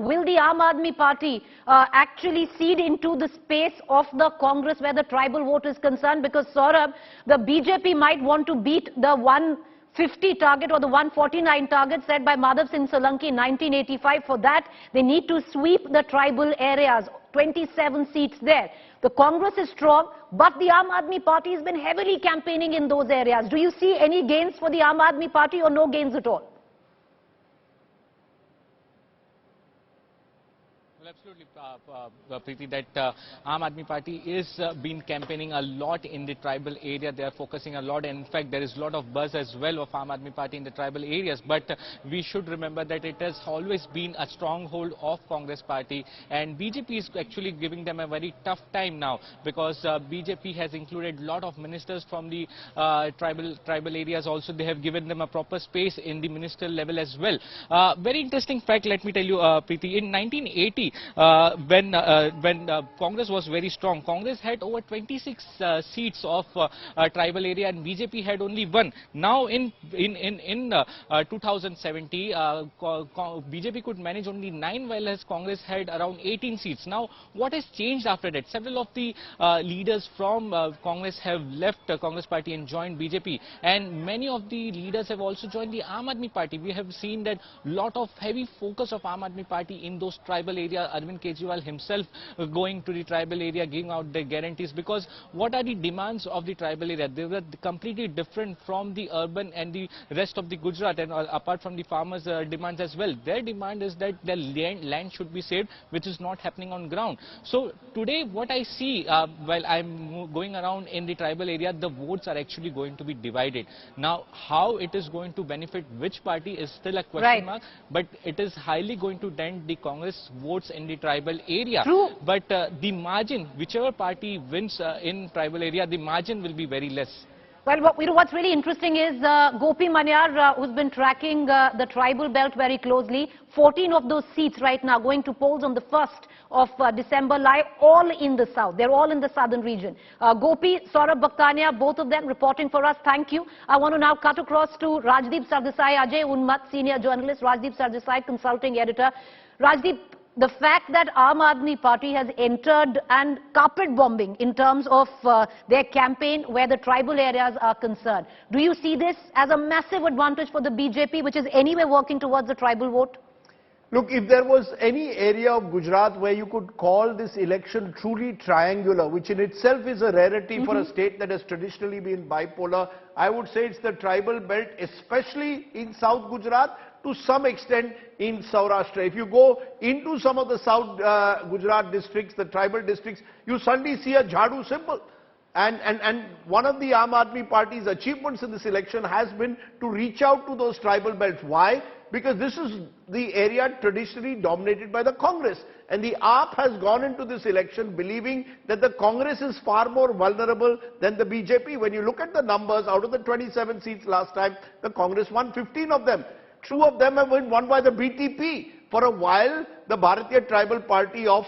will the Aam Aadmi Party actually cede into the space of the Congress where the tribal vote is concerned? Because, Saurabh, the BJP might want to beat the 150 target or the 149 target set by Madhav Singh Solanki in 1985. For that, they need to sweep the tribal areas, 27 seats there. The Congress is strong, but the Aam Aadmi Party has been heavily campaigning in those areas. Do you see any gains for the Aam Aadmi Party or no gains at all? Well, absolutely, Preeti, that Aam Aadmi Party is been campaigning a lot in the tribal area. They are focusing a lot, and in fact, there is a lot of buzz as well of Aam Aadmi Party in the tribal areas. But we should remember that it has always been a stronghold of Congress Party, and BJP is actually giving them a very tough time now, because BJP has included a lot of ministers from the tribal areas. Also, they have given them a proper space in the ministerial level as well. Very interesting fact, let me tell you, Preeti, in 1980. When Congress was very strong, Congress had over 26 seats of tribal area, and BJP had only one. Now in 2070, BJP could manage only 9, while Congress had around 18 seats. Now, what has changed after that? Several of the leaders from Congress have left Congress Party and joined BJP, and many of the leaders have also joined the Aam Aadmi Party. We have seen that lot of heavy focus of Aam Aadmi Party in those tribal areas. Arvind Kejriwal himself going to the tribal area, giving out the guarantees, because what are the demands of the tribal area? They were completely different from the urban and the rest of the Gujarat, and apart from the farmers' demands as well. Their demand is that the land should be saved, which is not happening on ground. So today what I see while I'm going around in the tribal area, the votes are actually going to be divided. Now, how it is going to benefit which party is still a question mark, but it is highly going to dent the Congress votes in the tribal area. True. But the margin, whichever party wins in tribal area, the margin will be very less. Well, what's really interesting is Gopi Maniar, who's been tracking the tribal belt very closely. 14 of those seats right now going to polls on the 1st of December lie all in the south. They're all in the southern region. Gopi, Saurabh Bhaktania, both of them reporting for us. Thank you. I want to now cut across to Rajdeep Sardesai, Ajay Unmat, senior journalist, Rajdeep Sardesai, consulting editor. Rajdeep, the fact that Aam Aadmi Party has entered and carpet bombing in terms of their campaign where the tribal areas are concerned, do you see this as a massive advantage for the BJP, which is anyway working towards the tribal vote? Look, if there was any area of Gujarat where you could call this election truly triangular, which in itself is a rarity for a state that has traditionally been bipolar, I would say it's the tribal belt, especially in South Gujarat, to some extent in Saurashtra. If you go into some of the South Gujarat districts, the tribal districts, you suddenly see a Jhadu symbol. And one of the Aam Aadmi Party's achievements in this election has been to reach out to those tribal belts. Why? Because this is the area traditionally dominated by the Congress. And the AAP has gone into this election believing that the Congress is far more vulnerable than the BJP. When you look at the numbers, out of the 27 seats last time, the Congress won 15 of them. 2 of them have been won by the BJP. For a while, the Bharatiya Tribal Party of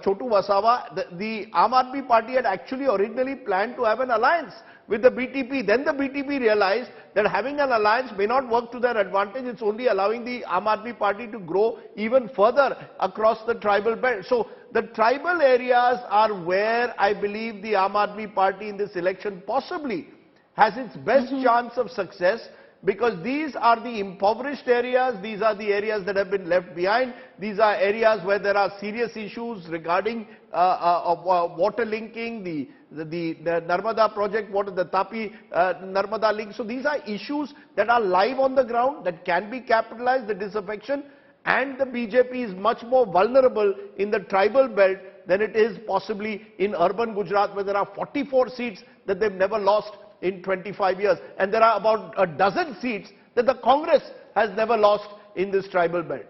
Chotu Wasawa, the Aam Aadmi Party had actually originally planned to have an alliance with the BJP. Then the BJP realized that having an alliance may not work to their advantage. It's only allowing the Aam Aadmi Party to grow even further across the tribal belt. So the tribal areas are where I believe the Aam Aadmi Party in this election possibly has its best chance of success, because these are the impoverished areas, these are the areas that have been left behind, these are areas where there are serious issues regarding water linking, the Narmada project, the Tapi Narmada link. So these are issues that are live on the ground, that can be capitalized, the disaffection, and the BJP is much more vulnerable in the tribal belt than it is possibly in urban Gujarat, where there are 44 seats that they've never lost in 25 years. And there are about a dozen seats that the Congress has never lost in this tribal belt.